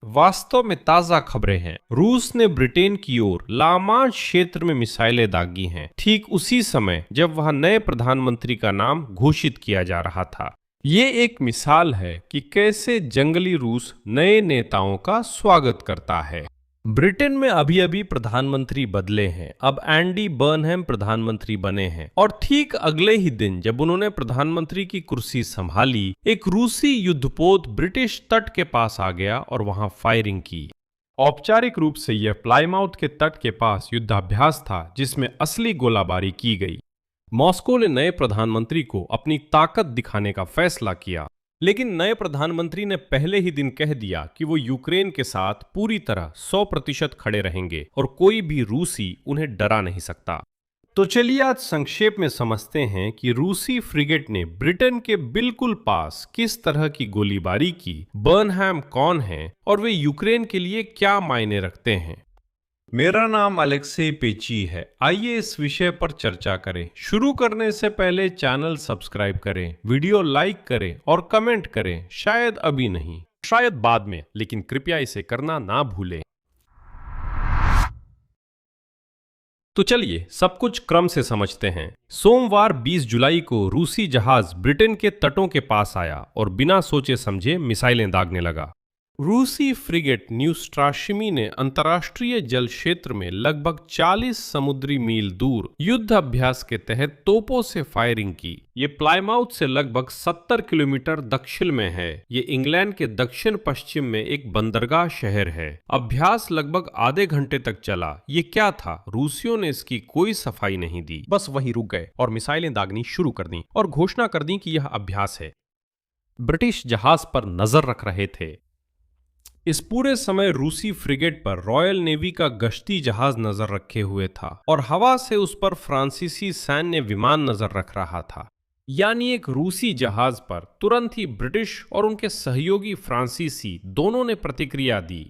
वास्तव में ताजा खबरें हैं। रूस ने ब्रिटेन की ओर लामांश क्षेत्र में मिसाइलें दागी हैं, ठीक उसी समय जब वहां नए प्रधानमंत्री का नाम घोषित किया जा रहा था। ये एक मिसाल है कि कैसे जंगली रूस नए नेताओं का स्वागत करता है। ब्रिटेन में अभी अभी प्रधानमंत्री बदले हैं। अब एंडी बर्नहम प्रधानमंत्री बने हैं और ठीक अगले ही दिन जब उन्होंने प्रधानमंत्री की कुर्सी संभाली, एक रूसी युद्धपोत ब्रिटिश तट के पास आ गया और वहां फायरिंग की। औपचारिक रूप से यह प्लायमाउथ के तट के पास युद्धाभ्यास था जिसमें असली गोलाबारी की गई। मॉस्को ने नए प्रधानमंत्री को अपनी ताकत दिखाने का फैसला किया, लेकिन नए प्रधानमंत्री ने पहले ही दिन कह दिया कि वो यूक्रेन के साथ पूरी तरह 100% खड़े रहेंगे और कोई भी रूसी उन्हें डरा नहीं सकता। तो चलिए आज संक्षेप में समझते हैं कि रूसी फ्रिगेट ने ब्रिटेन के बिल्कुल पास किस तरह की गोलीबारी की, बर्नहम कौन है और वे यूक्रेन के लिए क्या मायने रखते हैं। मेरा नाम अलेक्सी पेची है। आइए इस विषय पर चर्चा करें। शुरू करने से पहले चैनल सब्सक्राइब करें, वीडियो लाइक करें और कमेंट करें। शायद अभी नहीं, शायद बाद में, लेकिन कृपया इसे करना ना भूलें। तो चलिए सब कुछ क्रम से समझते हैं। सोमवार 20 जुलाई को रूसी जहाज ब्रिटेन के तटों के पास आया और बिना सोचे समझे मिसाइलें दागने लगा। रूसी फ्रिगेट न्यू स्ट्राशिमी ने अंतर्राष्ट्रीय जल क्षेत्र में लगभग 40 समुद्री मील दूर युद्ध अभ्यास के तहत तोपों से फायरिंग की। ये प्लायमाउथ से लगभग 70 किलोमीटर दक्षिण में है। ये इंग्लैंड के दक्षिण पश्चिम में एक बंदरगाह शहर है। अभ्यास लगभग आधे घंटे तक चला। ये क्या था? रूसियों ने इसकी कोई सफाई नहीं दी, बस वहीं रुक गए और मिसाइलें दागनी शुरू कर दी और घोषणा कर दी कि यह अभ्यास है। ब्रिटिश जहाज पर नजर रख रहे थे। इस पूरे समय रूसी फ्रिगेट पर रॉयल नेवी का गश्ती जहाज नजर रखे हुए था और हवा से उस पर फ्रांसीसी सैन्य विमान नजर रख रहा था। यानी एक रूसी जहाज पर तुरंत ही ब्रिटिश और उनके सहयोगी फ्रांसीसी दोनों ने प्रतिक्रिया दी।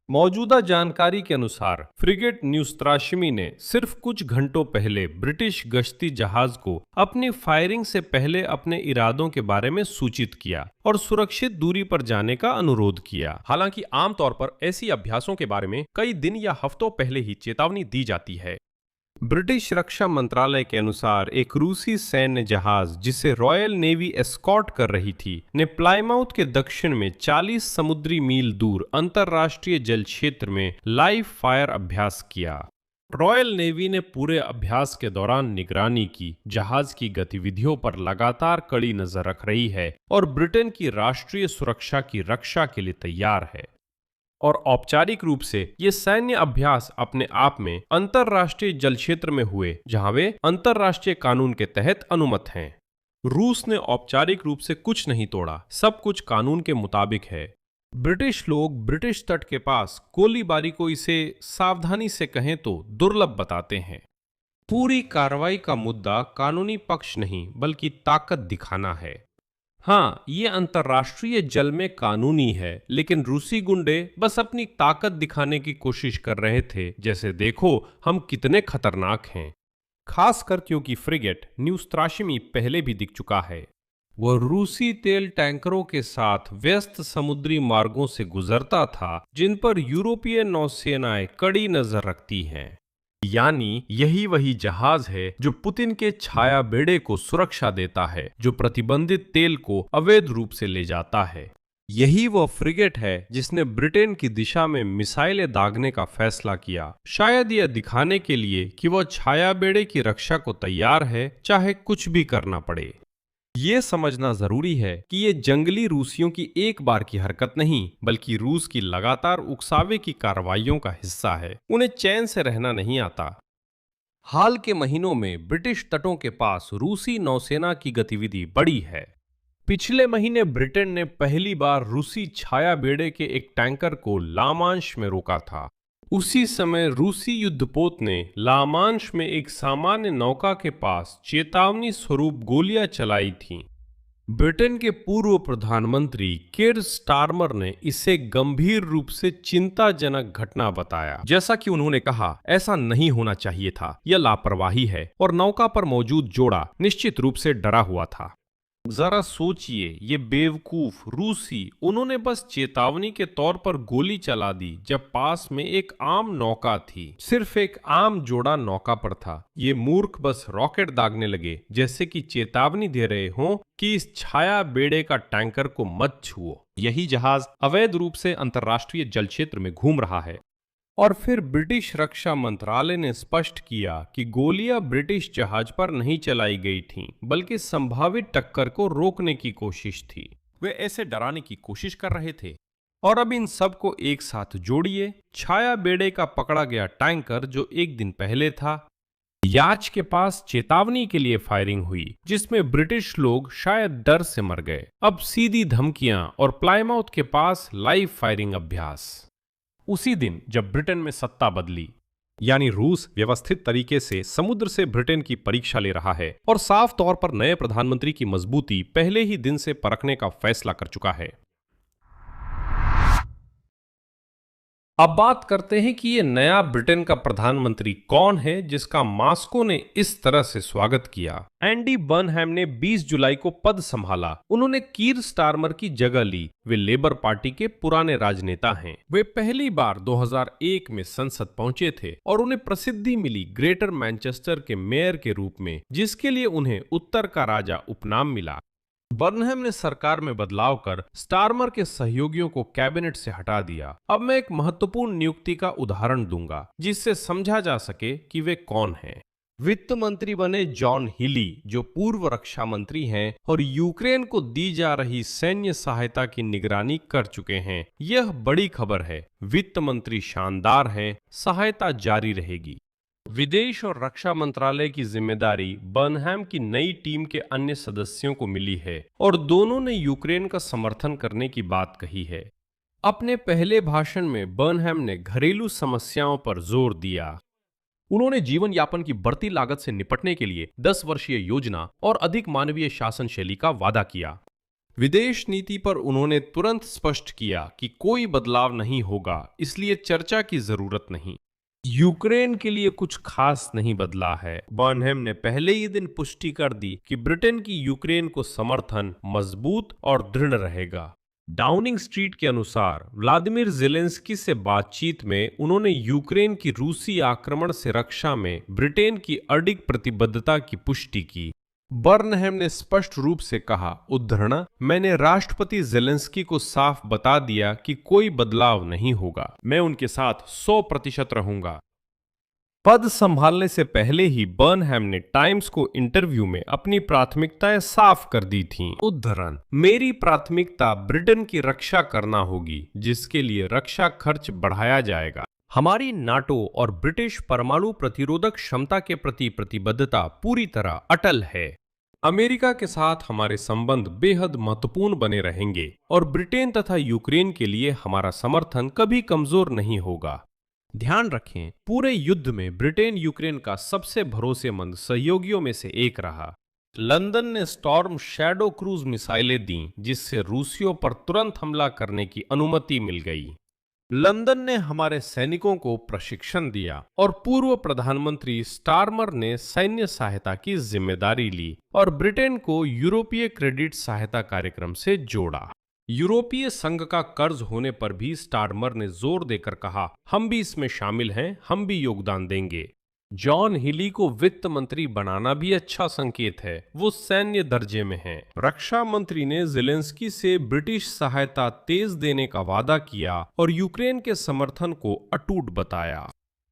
मौजूदा जानकारी के अनुसार फ्रिगेट न्यू स्ट्राशिमी ने सिर्फ कुछ घंटों पहले ब्रिटिश गश्ती जहाज को अपनी फायरिंग से पहले अपने इरादों के बारे में सूचित किया और सुरक्षित दूरी पर जाने का अनुरोध किया। हालांकि आमतौर पर ऐसी अभ्यासों के बारे में कई दिन या हफ्तों पहले ही चेतावनी दी जाती है। ब्रिटिश रक्षा मंत्रालय के अनुसार एक रूसी सैन्य जहाज जिसे रॉयल नेवी एस्कॉर्ट कर रही थी ने प्लायमाउथ के दक्षिण में 40 समुद्री मील दूर अंतर्राष्ट्रीय जल क्षेत्र में लाइव फायर अभ्यास किया। रॉयल नेवी ने पूरे अभ्यास के दौरान निगरानी की, जहाज की गतिविधियों पर लगातार कड़ी नजर रख रही है और ब्रिटेन की राष्ट्रीय सुरक्षा की रक्षा के लिए तैयार है। और औपचारिक रूप से ये सैन्य अभ्यास अपने आप में अंतर्राष्ट्रीय जल क्षेत्र में हुए, जहां वे अंतर्राष्ट्रीय कानून के तहत अनुमत हैं। रूस ने औपचारिक रूप से कुछ नहीं तोड़ा, सब कुछ कानून के मुताबिक है। ब्रिटिश लोग ब्रिटिश तट के पास गोलीबारी को, इसे सावधानी से कहें तो, दुर्लभ बताते हैं। पूरी कार्रवाई का मुद्दा कानूनी पक्ष नहीं बल्कि ताकत दिखाना है। हाँ, ये अंतर्राष्ट्रीय जल में कानूनी है, लेकिन रूसी गुंडे बस अपनी ताकत दिखाने की कोशिश कर रहे थे, जैसे देखो हम कितने खतरनाक हैं। खासकर क्योंकि फ्रिगेट न्यू स्ट्राशिमी पहले भी दिख चुका है। वह रूसी तेल टैंकरों के साथ व्यस्त समुद्री मार्गों से गुजरता था जिन पर यूरोपीय नौसेनाएं कड़ी नजर रखती हैं। यानी यही वही जहाज है जो पुतिन के छाया बेड़े को सुरक्षा देता है, जो प्रतिबंधित तेल को अवैध रूप से ले जाता है। यही वो फ्रिगेट है जिसने ब्रिटेन की दिशा में मिसाइलें दागने का फैसला किया, शायद यह दिखाने के लिए कि वह छाया बेड़े की रक्षा को तैयार है, चाहे कुछ भी करना पड़े। ये समझना जरूरी है कि ये जंगली रूसियों की एक बार की हरकत नहीं, बल्कि रूस की लगातार उकसावे की कार्रवाइयों का हिस्सा है। उन्हें चैन से रहना नहीं आता। हाल के महीनों में ब्रिटिश तटों के पास रूसी नौसेना की गतिविधि बढ़ी है। पिछले महीने ब्रिटेन ने पहली बार रूसी छाया बेड़े के एक टैंकर को लामांश में रोका था। उसी समय रूसी युद्धपोत ने लामांश में एक सामान्य नौका के पास चेतावनी स्वरूप गोलियां चलाई थीं। ब्रिटेन के पूर्व प्रधानमंत्री कीर स्टारमर ने इसे गंभीर रूप से चिंताजनक घटना बताया। जैसा कि उन्होंने कहा, ऐसा नहीं होना चाहिए था, यह लापरवाही है और नौका पर मौजूद जोड़ा निश्चित रूप से डरा हुआ था। जरा सोचिए, ये बेवकूफ रूसी उन्होंने बस चेतावनी के तौर पर गोली चला दी जब पास में एक आम नौका थी। सिर्फ एक आम जोड़ा नौका पर था। ये मूर्ख बस रॉकेट दागने लगे जैसे कि चेतावनी दे रहे हों कि इस छाया बेड़े का टैंकर को मत छुओ। यही जहाज अवैध रूप से अंतर्राष्ट्रीय जल क्षेत्र में घूम रहा है। और फिर ब्रिटिश रक्षा मंत्रालय ने स्पष्ट किया कि गोलियां ब्रिटिश जहाज पर नहीं चलाई गई थीं, बल्कि संभावित टक्कर को रोकने की कोशिश थी। वे ऐसे डराने की कोशिश कर रहे थे। और अब इन सब को एक साथ जोड़िए, छाया बेड़े का पकड़ा गया टैंकर जो एक दिन पहले था, याच के पास चेतावनी के लिए फायरिंग हुई जिसमें ब्रिटिश लोग शायद डर से मर गए। अब सीधी धमकियां और प्लायमाउथ के पास लाइव फायरिंग अभ्यास। उसी दिन जब ब्रिटेन में सत्ता बदली, यानी रूस व्यवस्थित तरीके से समुद्र से ब्रिटेन की परीक्षा ले रहा है और साफ तौर पर नए प्रधानमंत्री की मजबूती पहले ही दिन से परखने का फैसला कर चुका है। अब बात करते हैं कि ये नया ब्रिटेन का प्रधानमंत्री कौन है जिसका मास्को ने इस तरह से स्वागत किया। एंडी बर्नहैम ने 20 जुलाई को पद संभाला। उन्होंने कीर स्टारमर की जगह ली। वे लेबर पार्टी के पुराने राजनेता हैं। वे पहली बार 2001 में संसद पहुंचे थे और उन्हें प्रसिद्धि मिली ग्रेटर मैनचेस्टर के मेयर के रूप में, जिसके लिए उन्हें उत्तर का राजा उपनाम मिला। बर्नहैम ने सरकार में बदलाव कर स्टारमर के सहयोगियों को कैबिनेट से हटा दिया। अब मैं एक महत्वपूर्ण नियुक्ति का उदाहरण दूंगा जिससे समझा जा सके कि वे कौन हैं। वित्त मंत्री बने जॉन हिली, जो पूर्व रक्षा मंत्री हैं और यूक्रेन को दी जा रही सैन्य सहायता की निगरानी कर चुके हैं। यह बड़ी खबर है। वित्त मंत्री शानदार हैं, सहायता जारी रहेगी। विदेश और रक्षा मंत्रालय की जिम्मेदारी बर्नहैम की नई टीम के अन्य सदस्यों को मिली है और दोनों ने यूक्रेन का समर्थन करने की बात कही है। अपने पहले भाषण में बर्नहैम ने घरेलू समस्याओं पर जोर दिया। उन्होंने जीवन यापन की बढ़ती लागत से निपटने के लिए 10 वर्षीय योजना और अधिक मानवीय शासन शैली का वादा किया। विदेश नीति पर उन्होंने तुरंत स्पष्ट किया कि कोई बदलाव नहीं होगा, इसलिए चर्चा की जरूरत नहीं। यूक्रेन के लिए कुछ खास नहीं बदला है। बर्नहैम ने पहले ही दिन पुष्टि कर दी कि ब्रिटेन की यूक्रेन को समर्थन मजबूत और दृढ़ रहेगा। डाउनिंग स्ट्रीट के अनुसार व्लादिमीर ज़ेलेंस्की से बातचीत में उन्होंने यूक्रेन की रूसी आक्रमण से रक्षा में ब्रिटेन की अडिग प्रतिबद्धता की पुष्टि की। बर्नहैम ने स्पष्ट रूप से कहा, उद्धरण, मैंने राष्ट्रपति ज़ेलेंस्की को साफ बता दिया कि कोई बदलाव नहीं होगा। मैं उनके साथ 100% रहूंगा। पद संभालने से पहले ही बर्नहैम ने टाइम्स को इंटरव्यू में अपनी प्राथमिकताएं साफ कर दी थीं। उद्धरण, मेरी प्राथमिकता ब्रिटेन की रक्षा करना होगी, जिसके लिए रक्षा खर्च बढ़ाया जाएगा। हमारी नाटो और ब्रिटिश परमाणु प्रतिरोधक क्षमता के प्रति प्रतिबद्धता पूरी तरह अटल है। अमेरिका के साथ हमारे संबंध बेहद महत्वपूर्ण बने रहेंगे और ब्रिटेन तथा यूक्रेन के लिए हमारा समर्थन कभी कमजोर नहीं होगा। ध्यान रखें, पूरे युद्ध में ब्रिटेन यूक्रेन का सबसे भरोसेमंद सहयोगियों में से एक रहा। लंदन ने स्टॉर्म शैडो क्रूज मिसाइलें दीं, जिससे रूसियों पर तुरंत हमला करने की अनुमति मिल गई। लंदन ने हमारे सैनिकों को प्रशिक्षण दिया और पूर्व प्रधानमंत्री स्टारमर ने सैन्य सहायता की जिम्मेदारी ली और ब्रिटेन को यूरोपीय क्रेडिट सहायता कार्यक्रम से जोड़ा। यूरोपीय संघ का कर्ज होने पर भी स्टारमर ने जोर देकर कहा, हम भी इसमें शामिल हैं, हम भी योगदान देंगे। जॉन हिली को वित्त मंत्री बनाना भी अच्छा संकेत है। वो सैन्य दर्जे में हैं। रक्षा मंत्री ने ज़ेलेंस्की से ब्रिटिश सहायता तेज देने का वादा किया और यूक्रेन के समर्थन को अटूट बताया।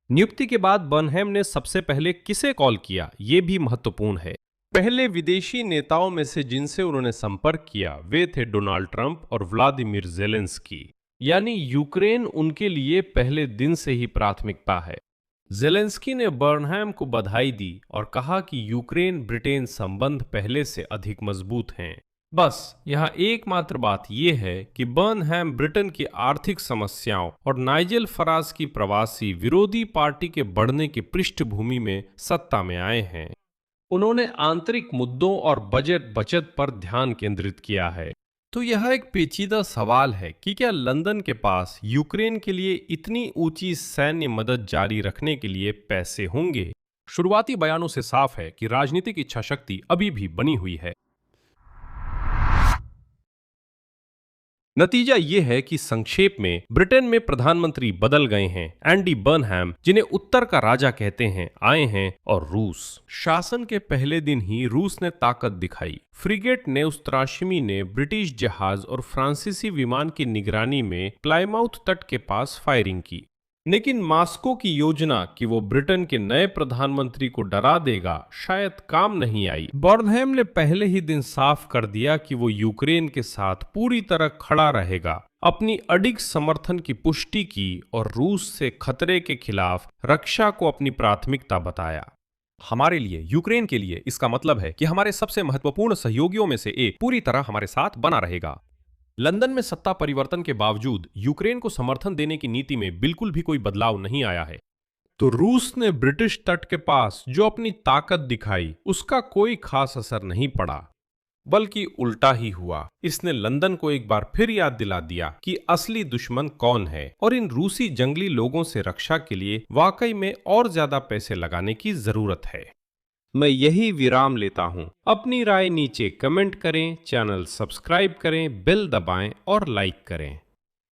नियुक्ति के बाद बर्नहैम ने सबसे पहले किसे कॉल किया, ये भी महत्वपूर्ण है। पहले विदेशी नेताओं में से जिनसे उन्होंने संपर्क किया वे थे डोनाल्ड ट्रंप और व्लादिमीर ज़ेलेंस्की। यानी यूक्रेन उनके लिए पहले दिन से ही प्राथमिकता है। ज़ेलेंस्की ने बर्नहैम को बधाई दी और कहा कि यूक्रेन ब्रिटेन संबंध पहले से अधिक मजबूत हैं। बस यहाँ एकमात्र बात यह है कि बर्नहैम ब्रिटेन की आर्थिक समस्याओं और नाइजेल फराज की प्रवासी विरोधी पार्टी के बढ़ने की पृष्ठभूमि में सत्ता में आए हैं। उन्होंने आंतरिक मुद्दों और बजट बचत पर ध्यान केंद्रित किया है। तो यह एक पेचीदा सवाल है कि क्या लंदन के पास यूक्रेन के लिए इतनी ऊंची सैन्य मदद जारी रखने के लिए पैसे होंगे? शुरुआती बयानों से साफ है कि राजनीतिक इच्छा शक्ति अभी भी बनी हुई है। नतीजा ये है कि संक्षेप में ब्रिटेन में प्रधानमंत्री बदल गए हैं। एंडी बर्नहैम, जिन्हें उत्तर का राजा कहते हैं, आए हैं और रूस शासन के पहले दिन ही रूस ने ताकत दिखाई। फ्रिगेट नेउस्त्राशिमी ने ब्रिटिश जहाज और फ्रांसीसी विमान की निगरानी में प्लायमाउथ तट के पास फायरिंग की। लेकिन मास्को की योजना कि वो ब्रिटेन के नए प्रधानमंत्री को डरा देगा शायद काम नहीं आई। बर्नहैम ने पहले ही दिन साफ कर दिया कि वो यूक्रेन के साथ पूरी तरह खड़ा रहेगा। अपनी अडिग समर्थन की पुष्टि की और रूस से खतरे के खिलाफ रक्षा को अपनी प्राथमिकता बताया। हमारे लिए, यूक्रेन के लिए इसका मतलब है कि हमारे सबसे महत्वपूर्ण सहयोगियों में से एक पूरी तरह हमारे साथ बना रहेगा। लंदन में सत्ता परिवर्तन के बावजूद यूक्रेन को समर्थन देने की नीति में बिल्कुल भी कोई बदलाव नहीं आया है। तो रूस ने ब्रिटिश तट के पास जो अपनी ताकत दिखाई, उसका कोई खास असर नहीं पड़ा, बल्कि उल्टा ही हुआ। इसने लंदन को एक बार फिर याद दिला दिया कि असली दुश्मन कौन है और इन रूसी जंगली लोगों से रक्षा के लिए वाकई में और ज्यादा पैसे लगाने की जरूरत है। मैं यही विराम लेता हूं। अपनी राय नीचे कमेंट करें, चैनल सब्सक्राइब करें, बेल दबाएं और लाइक करें।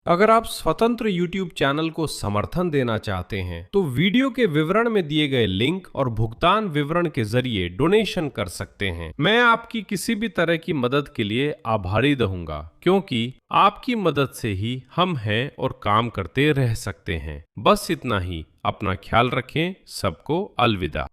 अगर आप स्वतंत्र YouTube चैनल को समर्थन देना चाहते हैं तो वीडियो के विवरण में दिए गए लिंक और भुगतान विवरण के जरिए डोनेशन कर सकते हैं। मैं आपकी किसी भी तरह की मदद के लिए आभारी रहूंगा, क्योंकि आपकी मदद से ही हम हैं और काम करते रह सकते हैं। बस इतना ही। अपना ख्याल रखें। सबको अलविदा।